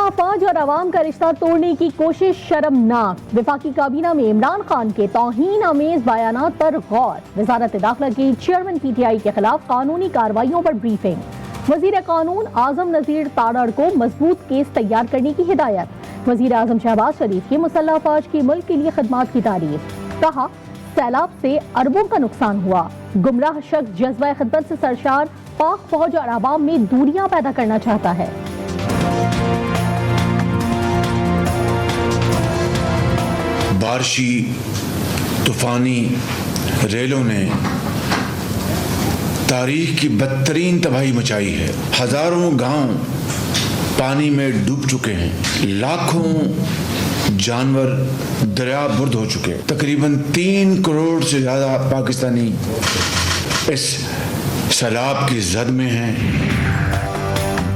अफवाज और अवाम का रिश्ता तोड़ने की कोशिश शर्मनाक। वफाकी काबीना में इमरान खान के तौहीन आमेज बयानात पर गौर। वजारत दाखिला की चेयरमैन PTI के खिलाफ कानूनी कार्रवाइयों पर ब्रीफिंग। वजीर कानून आजम नजीर तारड़ को मजबूत केस तैयार करने की हिदायत। वजीर आजम शहबाज शरीफ की मुसल्लह अफवाज की मुल्क के लिए खिदमात की तारीफ। कहा, सैलाब से अरबों का नुकसान हुआ। गुमराह शख्स जज्बा खिदमत से सरशार पाक फौज और आवाम में दूरियां पैदा करना चाहता है। बारिशी तूफानी रेलों ने तारीख की बदतरीन तबाही मचाई है। हजारों गांव पानी में डूब चुके हैं। लाखों जानवर दरिया बुर्द हो चुके। तकरीबन 3 करोड़ से ज्यादा पाकिस्तानी इस सैलाब की जद में हैं।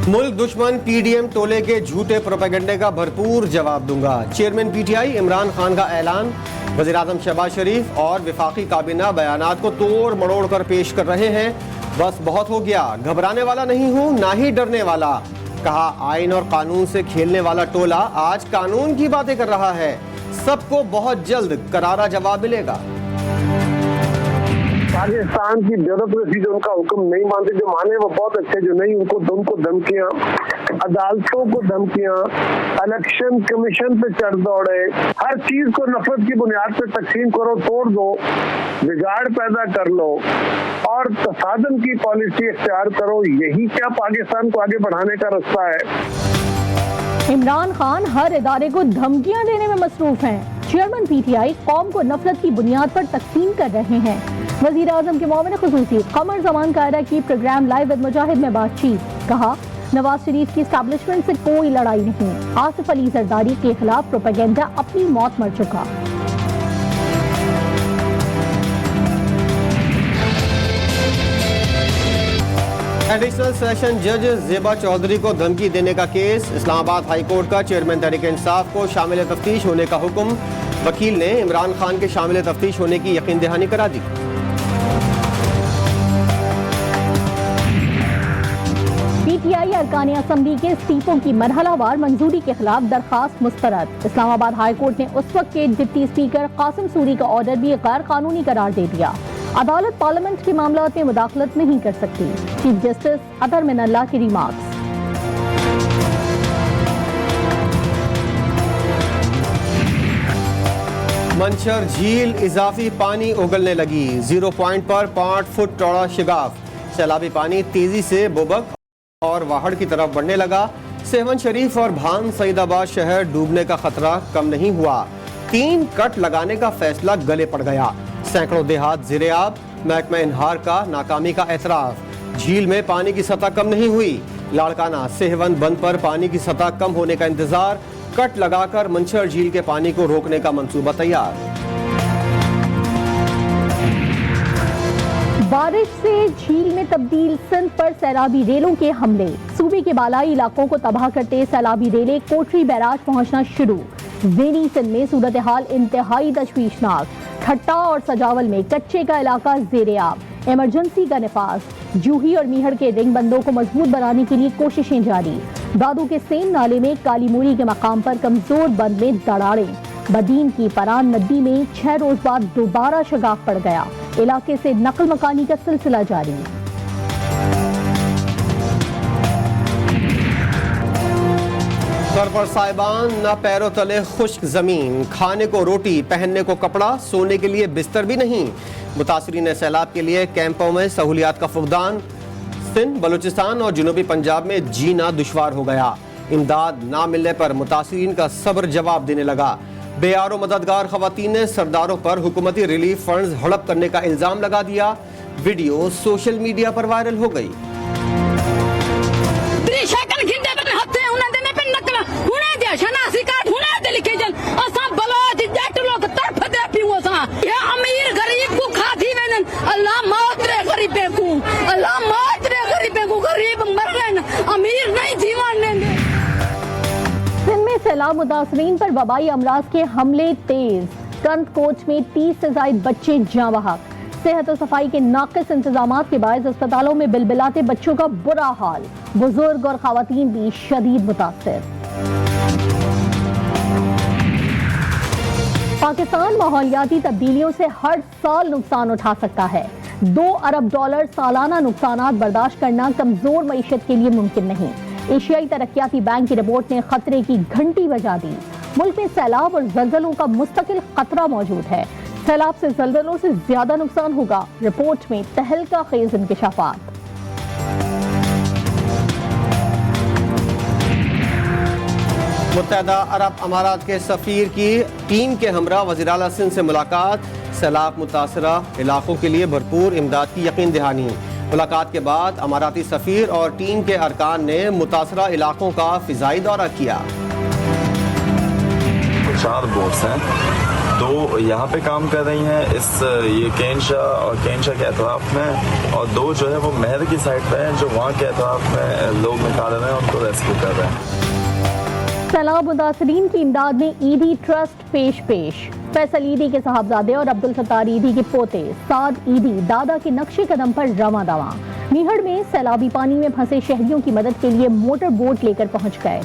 मुल्क दुश्मन PDM टोले के झूठे प्रोपेगेंडे का भरपूर जवाब दूंगा। चेयरमैन PTI इमरान खान का ऐलान। वज़ीर आज़म शहबाज शरीफ और वफाकी काबीना बयानात को तोड़ मरोड़ कर पेश कर रहे हैं। बस बहुत हो गया, घबराने वाला नहीं हूँ, ना ही डरने वाला। कहा, आइन और कानून से खेलने वाला टोला आज कानून की बातें कर रहा है। सबको बहुत जल्द करारा जवाब मिलेगा। पाकिस्तान की ब्यूरोक्रेसी जो उनका हुक्म नहीं मानते, जो माने वो बहुत अच्छे, जो नहीं उनको धमकियां, अदालतों को धमकियां, इलेक्शन कमीशन पे चढ़ दौड़े, हर चीज को नफरत की बुनियाद पे तकसीम करो, तोड़ दो, बिगाड़ पैदा कर लो और तसादम की पॉलिसी इख्तियार करो। यही क्या पाकिस्तान को आगे बढ़ाने का रास्ता है? इमरान खान हर इदारे को धमकियां देने में मसरूफ हैं। चेयरमैन PTI कौम को नफरत की बुनियाद पर तकसीम कर रहे हैं। वजीर आजम के मोमिन खुसूसी कमर जमान कायरा की प्रोग्राम लाइव विद मुजाहिद में बातचीत। कहा, नवाज शरीफ की एस्टैब्लिशमेंट से कोई लड़ाई नहीं। आसिफ अली जरदारी के खिलाफ प्रोपेगेंडा अपनी मौत मर चुका। एडिशनल सेशन जज ज़ेबा चौधरी को धमकी देने का केस। इस्लामाबाद हाई कोर्ट का चेयरमैन तहरीक इंसाफ को शामिल तफ्तीश होने का हुक्म। वकील ने इमरान खान के शामिल तफ्तीश होने की यकीन दहानी करा दी। PTI अरकान असम्बली के इस्तीफों की मरहलावार मंजूरी के खिलाफ दरखास्त मुस्तरद। इस्लामाबाद हाई कोर्ट ने उस वक्त के डिप्टी स्पीकर कासिम सूरी का ऑर्डर भी गैर कानूनी करार दे दिया। अदालत पार्लियामेंट के मामलात में मुदाखलत नहीं कर सकती। चीफ जस्टिस अतर मिनल्ला की रिमार्क्स। मंशर झील इजाफी पानी उगलने लगी। 0 पॉइंट पर 5 फुट चौड़ा शिगाफ। सैलाबी पानी तेजी से बोबक और वाहड़ की तरफ बढ़ने लगा। सेवन शरीफ और भान सईदाबाद शहर डूबने का खतरा कम नहीं हुआ। 3 कट लगाने का फैसला गले पड़ गया। सैकड़ों देहात ज़ेरे-आब। महकमा इनहार का नाकामी का एतराफ। झील में पानी की सतह कम नहीं हुई। लाड़काना सेहवन बंद पर पानी की सतह कम होने का इंतजार। कट लगाकर मंशर झील के पानी को रोकने का मंसूबा तैयार। बारिश से झील में तब्दील सिंध पर सैलाबी रेलों के हमले। सूबे के बालाई इलाकों को तबाह करते सैलाबी रेलें कोटरी बैराज पहुंचना शुरू। ज़ेनी सिंध में सूरत हाल इंतहाई तशवीशनाक। ठट्टा और सजावल में कच्चे का इलाका ज़ेरे-आब। इमरजेंसी का निफाज। जूही और मीहड़ के रिंग बंदों को मजबूत बनाने के लिए कोशिशें जारी। दादू के सेन नाले में काली मूरी के मकाम पर कमजोर बंद में दरारें। बदीन की परान नदी में 6 रोज बाद दोबारा शगाफ पड़ गया। इलाके से नकल मकानी का सिलसिला जारी। सर पर साइबान, न पैरों तले खुश्क जमीन। खाने को रोटी, पहनने को कपड़ा, सोने के लिए बिस्तर भी नहीं। मुतासरीन सैलाब के लिए कैंपों में सहूलियात का फुकदान। सिंध, बलूचिस्तान और जनूबी पंजाब में जीना दुश्वार हो गया। इमदाद ना मिलने पर मुतासरीन का सब्र जवाब देने लगा। बेयारो मददगार खवातीन ने सरदारों पर हुकूमती रिलीफ फंड्स हड़प करने का इल्जाम लगा दिया। वीडियो सोशल मीडिया पर वायरल हो गई। अल्लाह मौत रे गरीबे को, अल्लाह मौत रे गरीबे को। गरीब मर गए, अमीर नहीं जीवन देंगे। सिंध में सैलाब मुतासरीन पर वबाई अमराज के हमले तेज। कंद कोच में 30 से ज्यादा बच्चे जाँ बहक। सेहत और सफाई के नाकिस इंतजाम के बायस अस्पतालों में बिलबिलाते बच्चों का बुरा हाल। बुजुर्ग और खवातीन भी शदीद मुतासिर। पाकिस्तान माहौलियाती तब्दीलियों से हर साल नुकसान उठा सकता है। $2 अरब सालाना नुकसान बर्दाश्त करना कमजोर मईशत के लिए मुमकिन नहीं। एशियाई तरक्याती बैंक की रिपोर्ट ने खतरे की घंटी बजा दी। मुल्क में सैलाब और जल्जलों का मुस्तकिल खतरा मौजूद है। सैलाब से जल्जलों से ज्यादा नुकसान होगा। रिपोर्ट में तहलका खेज इंकशाफात। मुत्तहदा अरब अमारात के सफ़ीर की टीम के हमरा वज़ीर आला सिंध से मुलाकात। सैलाब मुतासरा इलाकों के लिए भरपूर इमदाद की यकीन दहानी। मुलाकात के बाद अमाराती सफ़ीर और टीम के अरकान ने मुतासरा इलाकों का फ़िज़ाई दौरा किया। 4 बोट्स हैं, 2 यहाँ पे काम कर रही हैं ये केनशा और केनशा के अतराफ में, और 2 जो है वो महर की साइड पे हैं जो वहाँ के अतराफ में लोग निकाल रहे हैं, उनको रेस्क्यू कर रहे हैं। सैलाब मुतासरीन की इमदाद में ईदी ट्रस्ट पेश। फैसल ईदी के साहबजादे और अब्दुल सत्तार ईदी के पोते साद ईदी दादा के नक्शे कदम पर रवां दवा मीहड़ में सैलाबी पानी में फंसे शहरियों की मदद के लिए मोटर बोट लेकर पहुंच गए।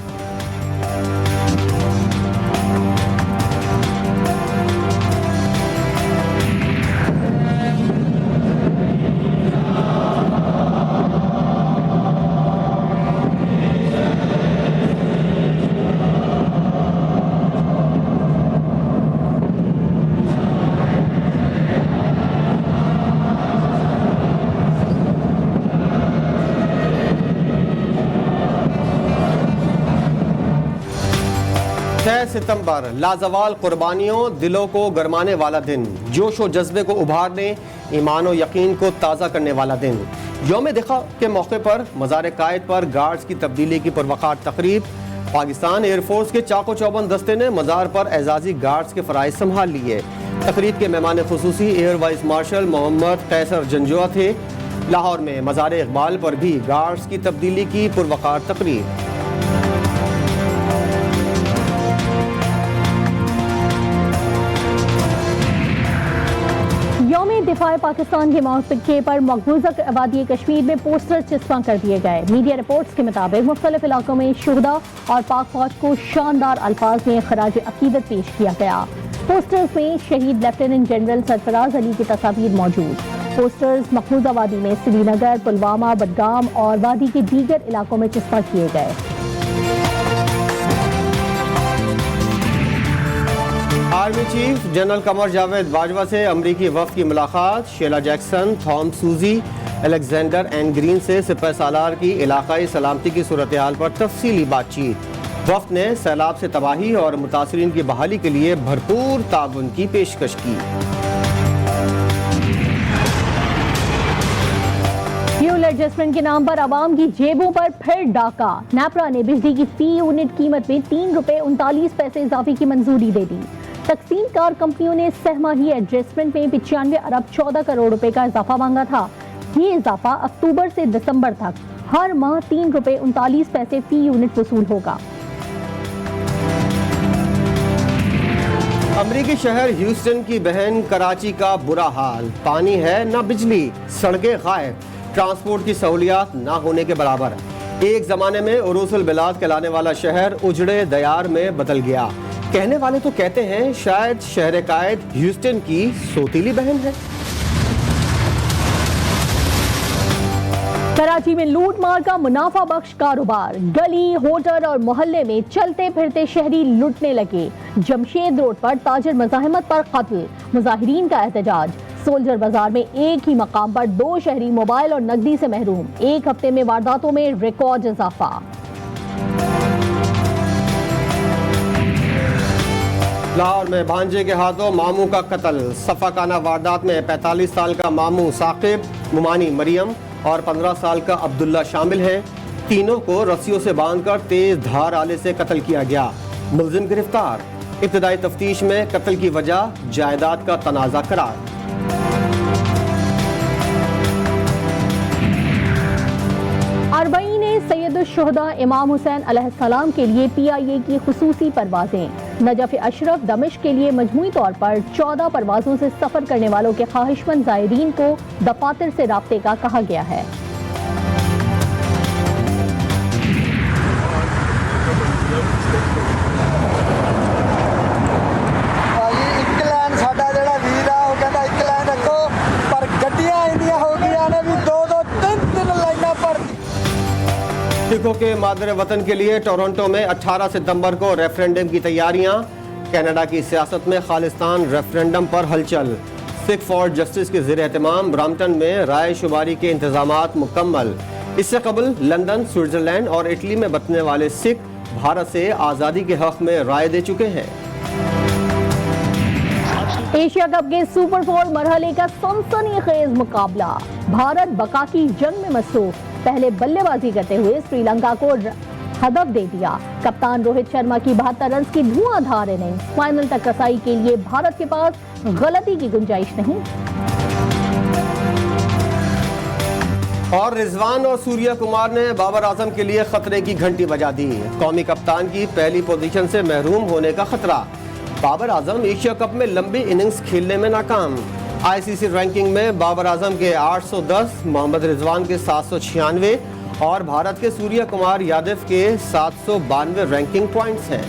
सितंबर लाजवाल कुर्बानियों, दिलों को गरमाने वाला दिन, जोश व जज्बे को उभारने, ईमान और यकीन को ताज़ा करने वाला दिन। यौम दिखा के मौके पर मज़ार कायद पर गार्ड्स की तब्दीली की पुरवकार तकरीब। पाकिस्तान एयरफोर्स के चाको चौबंद दस्ते ने मज़ार पर एजाजी गार्ड्स के फ़राइज़ संभाल लिए। तकरीब के मेहमान खुसूसी air vice marshal Mohammad Kaiser Janjua थे। लाहौर में मज़ार इकबाल पर भी गार्ड्स की तब्दीली की पुरवकार तकरीब। दिफाए पाकिस्तान के मौके पर मकबूजा वादी कश्मीर में पोस्टर चिस्पा कर दिए गए। मीडिया रिपोर्ट्स के मुताबिक मुख्तलिफ इलाकों में शुहदा और पाक फौज को शानदार अल्फाज में खराज अकीदत पेश किया गया। पोस्टर्स में शहीद लेफ्टिनेंट जनरल सरफराज अली की तस्वीर मौजूद। पोस्टर्स मकबूजा वादी में श्रीनगर, पुलवामा, बडगाम और वादी के दीगर इलाकों में चिस्पा किए गए। Army chief general Qamar Javed Bajwa से अमरीकी वफ़द की मुलाकात। शीला जैक्सन, थॉम सूजी, अलेक्जेंडर एंड ग्रीन से सिपह सालार की इलाकाई सलामती की सूरत हाल पर तफसीली बातचीत। वफ़द ने सैलाब से तबाही और मुतासरीन की बहाली के लिए भरपूर ताउन की पेशकश की। फ्यूल एडजस्टमेंट के नाम पर आवाम की जेबों पर फिर डाका। नेपरा ने बिजली की फी यूनिट कीमत में ₹3.39 इजाफे की मंजूरी दे दी। तकसीम कार कंपनियों ने सहमाही एडजस्टमेंट में 95 अरब 14 करोड़ रुपए का इजाफा मांगा था। ये इजाफा अक्टूबर से दिसंबर तक हर माह ₹3.39 फी यूनिट वसूल होगा। अमरीकी शहर ह्यूस्टन की बहन कराची का बुरा हाल। पानी है न बिजली, सड़कें गायब, ट्रांसपोर्ट की सहूलियात ना होने के बराबर। एक जमाने में उरूसुल बिलाद कहलाने वाला शहर उजड़े दयार में बदल गया। कहने वाले तो कहते हैं शायद शहर कायद ह्यूस्टन की सोतीली बहन है। कराची में लूट मार का मुनाफा बख्श कारोबार। गली, होटल और मोहल्ले में चलते फिरते शहरी लुटने लगे। जमशेद रोड पर ताजिर मज़ाहमत पर कत्ल, मुजाहिरीन का एहतजाज। सोल्जर बाजार में एक ही मकाम पर 2 शहरी मोबाइल और नकदी से महरूम। एक हफ्ते में वारदातों में रिकॉर्ड इजाफा। लाहौर में भांजे के हाथों मामू का कत्ल। सफाकाना वारदात में 45 साल का मामू साकिब, मुमानी मरियम और 15 साल का अब्दुल्ला शामिल हैं। तीनों को रस्सियों से बांधकर तेज धार आले से कत्ल किया गया। मुलजिम गिरफ्तार। इब्तदाई तफ्तीश में कत्ल की वजह जायदाद का तनाजा करार। अरबईन सैयदुश्शुहदा इमाम हुसैन अलैहिस्सलाम के लिए PIA की खुसूसी परवाजें। नजफ अशरफ दमिश्क के लिए मजमूई तौर पर 14 परवाजों से सफर करने वालों के ख्वाहिशमंद ज़ायरीन को दफातर से राब्ते का कहा गया है। ਭਾਜੀ ਇੱਕ ਲਾਈਨ ਸਾਡਾ ਜਿਹੜਾ ਵੀਰ ਆ ਉਹ ਕਹਿੰਦਾ ਇੱਕ ਲਾਈਨ ਰੱਖੋ ਪਰ ਗੱਡੀਆਂ ਇੰਨੀਆਂ ਹੋ ਗਈਆਂ ਨੇ ਵੀ ਦੋ ਦੋ ਤਿੰਨ ਲਾਈਨਾਂ ਭਰ सिखों के मादर वतन के लिए टोरंटो में 18 सितंबर को रेफरेंडम की तैयारियां। कनाडा की सियासत में खालिस्तान रेफरेंडम पर हलचल। सिख फॉर जस्टिस के ज़ेर एहतमाम ब्रैम्पटन में राय शुमारी के इंतजामात मुकम्मल। इससे कबल लंदन, स्विट्जरलैंड और इटली में बसने वाले सिख भारत से आज़ादी के हक में राय दे चुके हैं। एशिया कप के सुपर 4 मरहले का सनसनीखेज मुकाबला। भारत बका की जंग में मसरूफ। पहले बल्लेबाजी करते हुए श्रीलंका को हदफ दे दिया। कप्तान रोहित शर्मा की 72 रन की धुआंधार इनिंग्स। फाइनल तक रसाई के लिए भारत के पास गलती की गुंजाइश नहीं। और रिजवान और सूर्या कुमार ने बाबर आजम के लिए खतरे की घंटी बजा दी। कौमी कप्तान की पहली पोजीशन से महरूम होने का खतरा। बाबर आजम एशिया कप में लंबी इनिंग्स खेलने में नाकाम। आईसीसी रैंकिंग में बाबर आजम के 810, मोहम्मद रिजवान के 796 और भारत के सूर्या कुमार यादव के 792 रैंकिंग पॉइंट्स हैं।